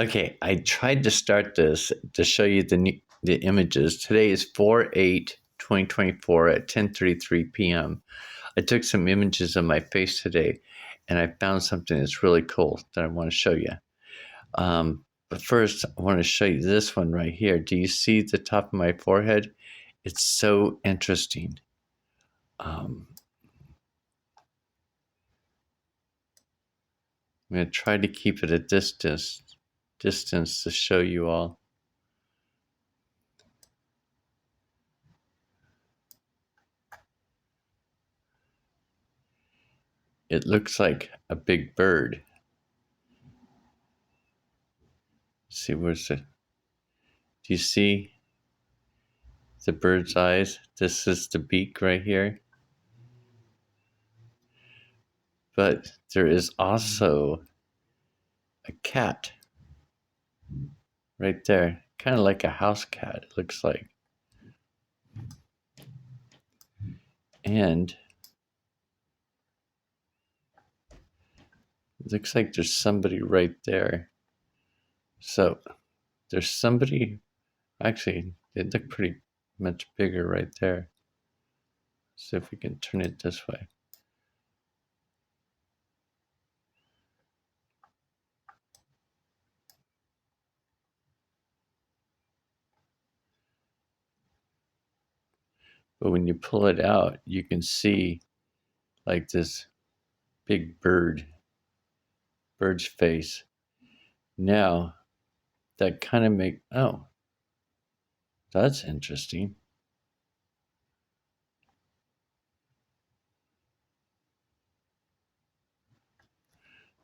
Okay, I tried to start this to show you the images. Today is 4/8/2024 at 10:33 p.m. I took some images of my face today, and I found something that's really cool that I want to show you. But first, I want to show you this one right here. Do you see the top of my forehead? It's so interesting. I'm going to try to keep it a distance to show you all. It looks like a big bird. See, where's it? Do you see the bird's eyes? This is the beak right here. But there is also a cat right there, kind of like a house cat, it looks like. And it looks like there's somebody right there. So there's somebody, actually, they look pretty much bigger right there. See if we can turn it this way. But when you pull it out, you can see like this big bird's face. Now, that kind of oh, that's interesting.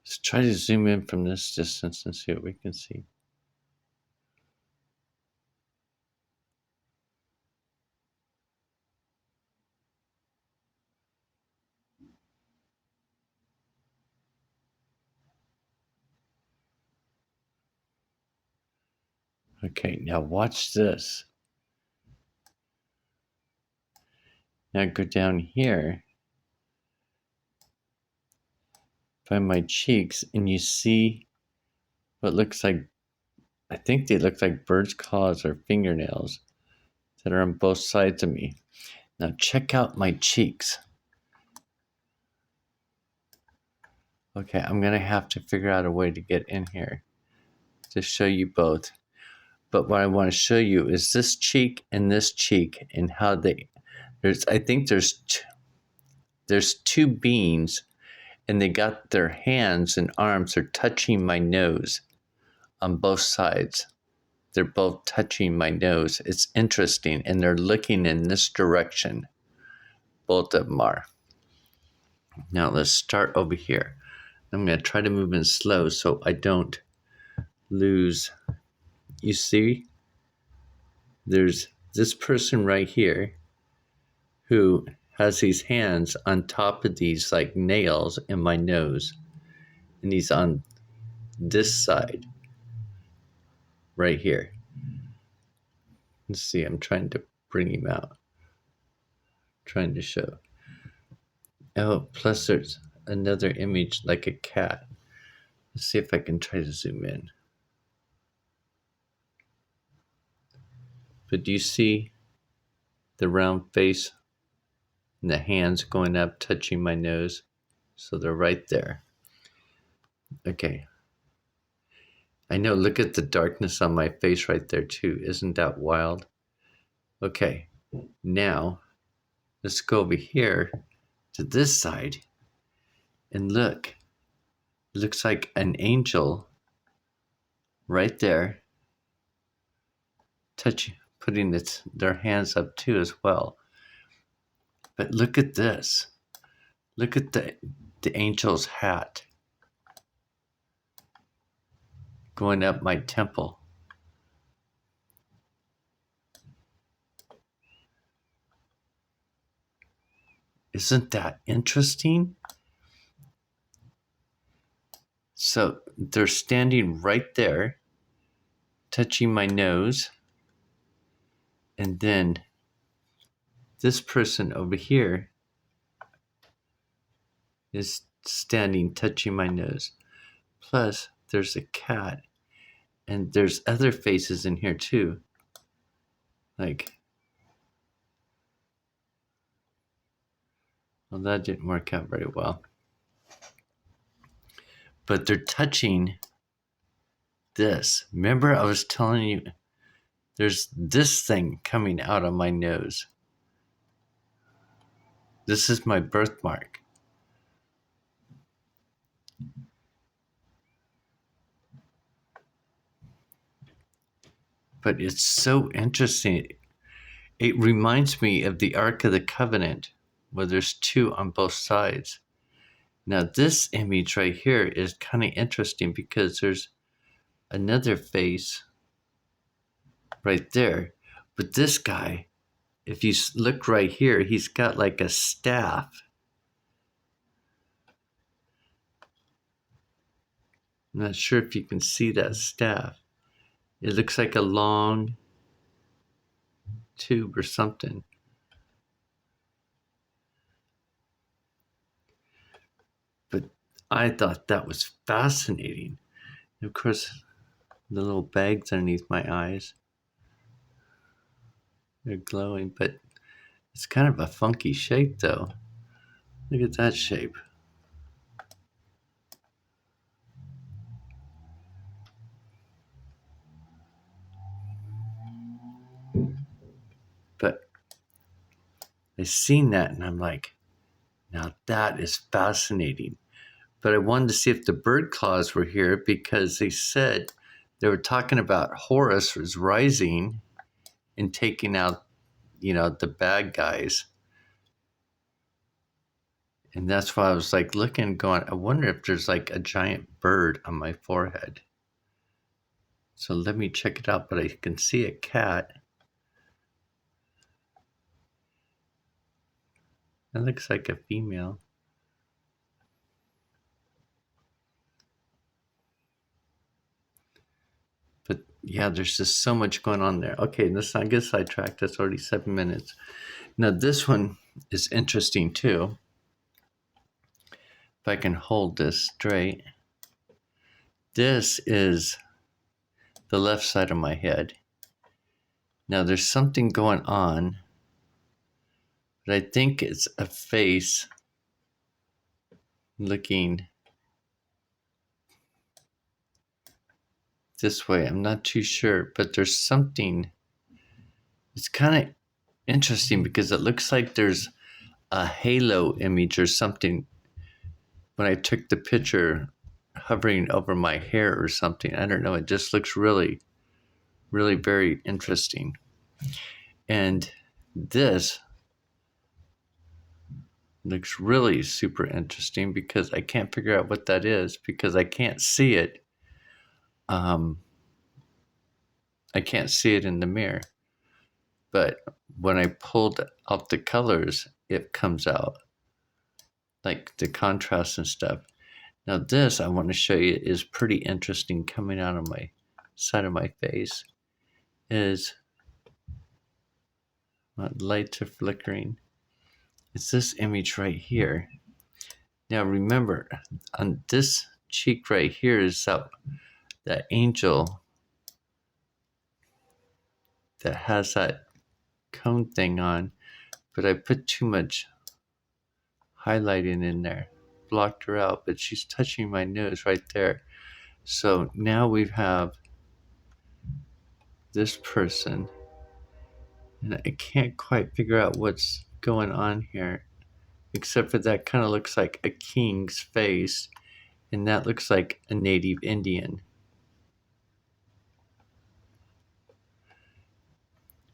Let's try to zoom in from this distance and see what we can see. Okay, now watch this. Now go down here by my cheeks and you see what looks like, I think they look like bird's claws or fingernails that are on both sides of me. Now check out my cheeks. Okay, I'm gonna have to figure out a way to get in here to show you both. But what I want to show you is this cheek and how I think there's two beings, and they got their hands and arms are touching my nose on both sides. They're both touching my nose. It's interesting, and they're looking in this direction. Both of them are. Now let's start over here. I'm going to try to move in slow so I don't lose. You see, there's this person right here who has these hands on top of these like nails in my nose, and he's on this side right here. Let's see, I'm trying to bring him out, trying to show. Oh, plus there's another image like a cat. Let's see if I can try to zoom in. But do you see the round face and the hands going up, touching my nose? So they're right there. Okay. I know, look at the darkness on my face right there too. Isn't that wild? Okay, now let's go over here to this side and look. It looks like an angel right there putting their hands up too as well. But look at this. Look at the angel's hat going up my temple. Isn't that interesting? So they're standing right there, touching my nose. And then this person over here is standing, touching my nose. Plus, there's a cat. And there's other faces in here too. Like, well, that didn't work out very well. But they're touching this. Remember, I was telling you there's this thing coming out of my nose. This is my birthmark. But it's so interesting. It reminds me of the Ark of the Covenant, where there's two on both sides. Now, this image right here is kind of interesting because there's another face right there. But this guy, if you look right here, he's got like a staff. I'm not sure if you can see that staff. It looks like a long tube or something. But I thought that was fascinating. And of course, the little bags underneath my eyes, they're glowing, but it's kind of a funky shape though. Look at that shape. But I seen that and I'm like, now that is fascinating. But I wanted to see if the bird claws were here because they said they were talking about Horus was rising and taking out, the bad guys. And that's why I was like looking, going, I wonder if there's like a giant bird on my forehead. So let me check it out, but I can see a cat. That looks like a female. But yeah, there's just so much going on there. Okay, let's not get sidetracked. That's already 7 minutes. Now this one is interesting too. If I can hold this straight. This is the left side of my head. Now there's something going on, but I think it's a face looking this way. I'm not too sure, but there's something. It's kind of interesting because it looks like there's a halo image or something when I took the picture hovering over my hair or something. I don't know. It just looks really, really very interesting. And this looks really super interesting because I can't figure out what that is because I can't see it. I can't see it in the mirror. But when I pulled out the colors, it comes out, like the contrast and stuff. Now this I want to show you is pretty interesting coming out of my side of my face. Is lights are flickering. It's this image right here. Now remember, on this cheek right here is that angel that has that cone thing on, but I put too much highlighting in there, blocked her out, but she's touching my nose right there. So now we have this person, and I can't quite figure out what's going on here, except for that kind of looks like a king's face, and that looks like a native Indian.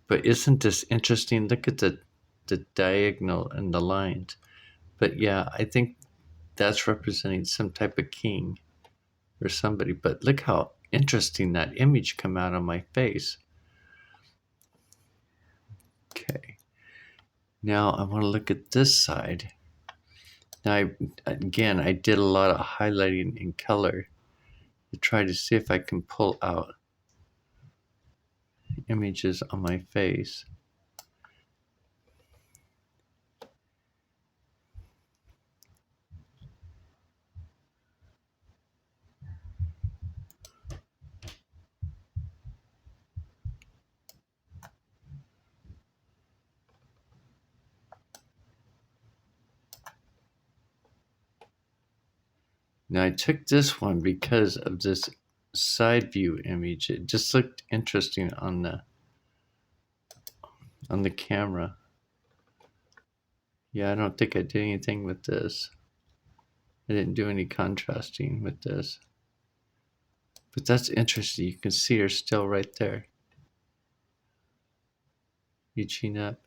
But isn't this interesting? Look at the diagonal and the lines. But yeah, I think that's representing some type of king or somebody. But look how interesting that image come out on my face. Okay. Now I want to look at this side. Now, I did a lot of highlighting in color to try to see if I can pull out images on my face. Now I took this one because of this side view image. It just looked interesting on the camera. Yeah, I don't think I did anything with this. I didn't do any contrasting with this. But that's interesting. You can see her still right there. Reaching up.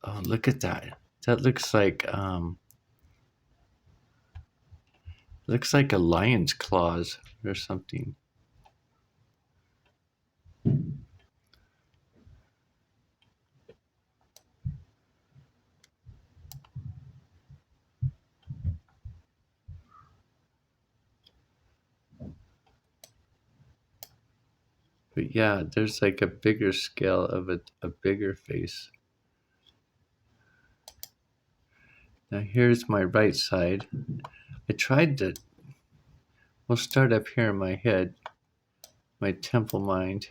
Oh, look at that. That looks like a lion's claws or something. But yeah, there's like a bigger scale of a bigger face. Now here's my right side. I tried to, we'll start up here in my head, my temple mind.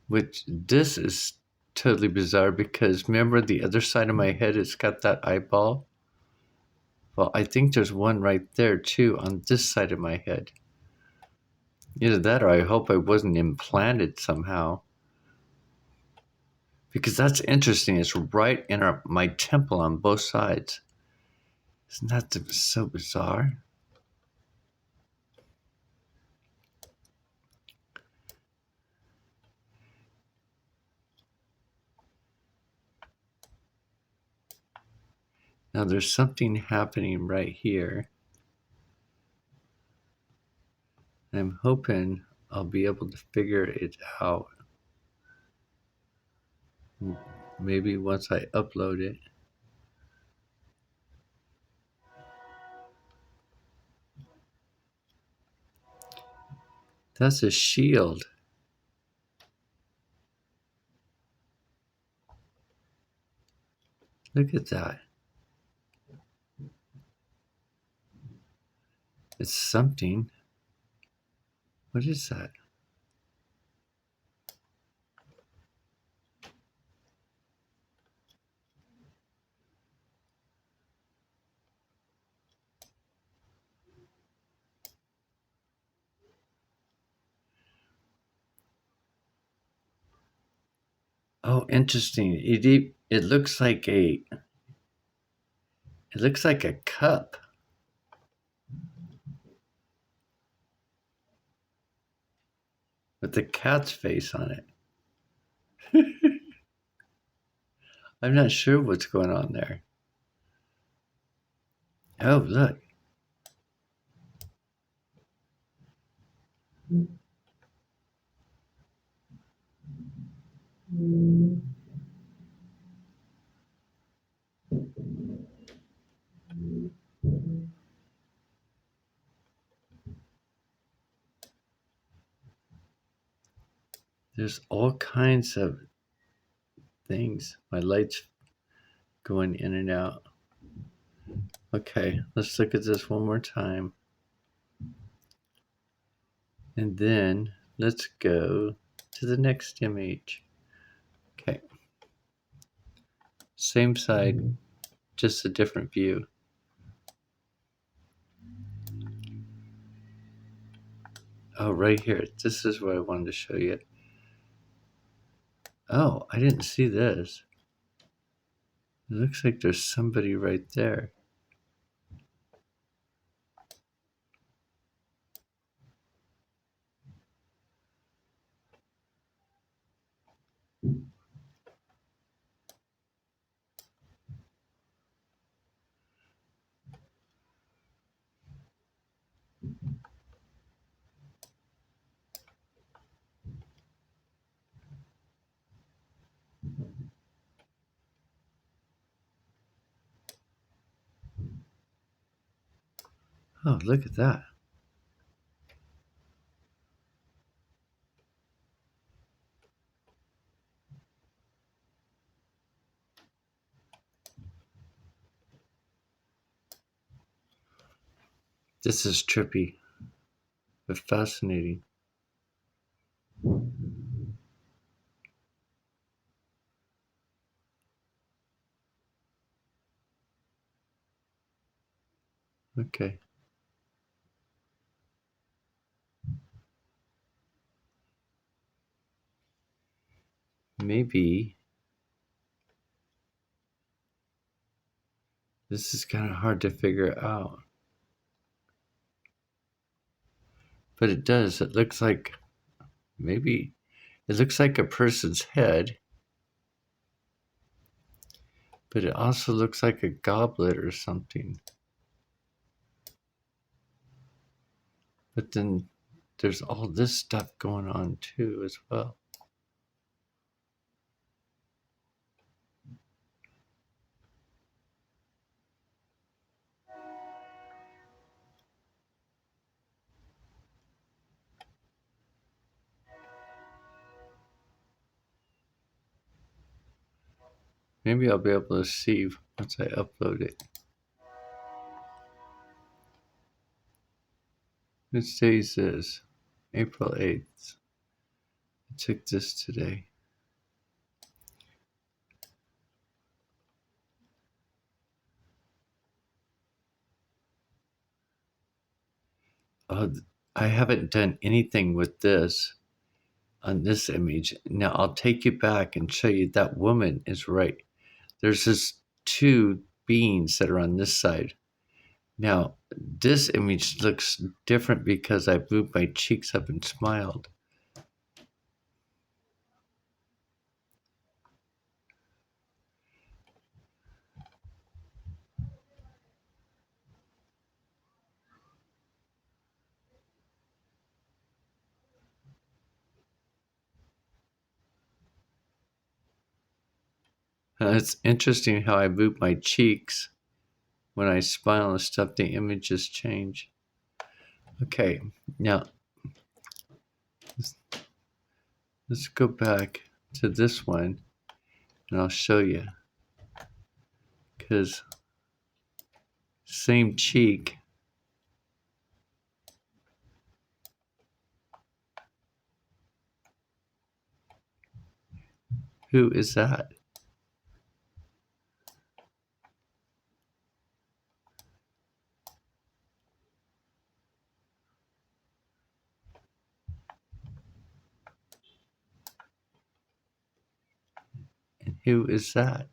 Which this is totally bizarre because remember the other side of my head, it's got that eyeball? Well, I think there's one right there too on this side of my head. Either that or I hope I wasn't implanted somehow. Because that's interesting. It's right in my temple on both sides. Isn't that so bizarre? Now there's something happening right here. I'm hoping I'll be able to figure it out. Maybe once I upload it. That's a shield. Look at that. It's something. What is that? Oh, interesting. It looks like a cup with a cat's face on it. I'm not sure what's going on there. Oh, look. There's all kinds of things. My light's going in and out. Okay, let's look at this one more time. And then let's go to the next image. Okay. Same side, just a different view. Oh, right here. This is what I wanted to show you. Oh, I didn't see this. It looks like there's somebody right there. Oh, look at that. This is trippy, but fascinating. Okay. Maybe this is kind of hard to figure out. But it does. It looks like maybe it looks like a person's head, but it also looks like a goblet or something. But then there's all this stuff going on too as well. Maybe I'll be able to see once I upload it. Which day is this? April 8th. I took this today. Oh, I haven't done anything with this on this image. Now I'll take you back and show you that woman is right. There's this two beings that are on this side. Now, this image looks different because I moved my cheeks up and smiled. It's interesting how I move my cheeks when I smile and stuff, the images change. Okay, now let's go back to this one and I'll show you. Because same cheek. Who is that? And who is that?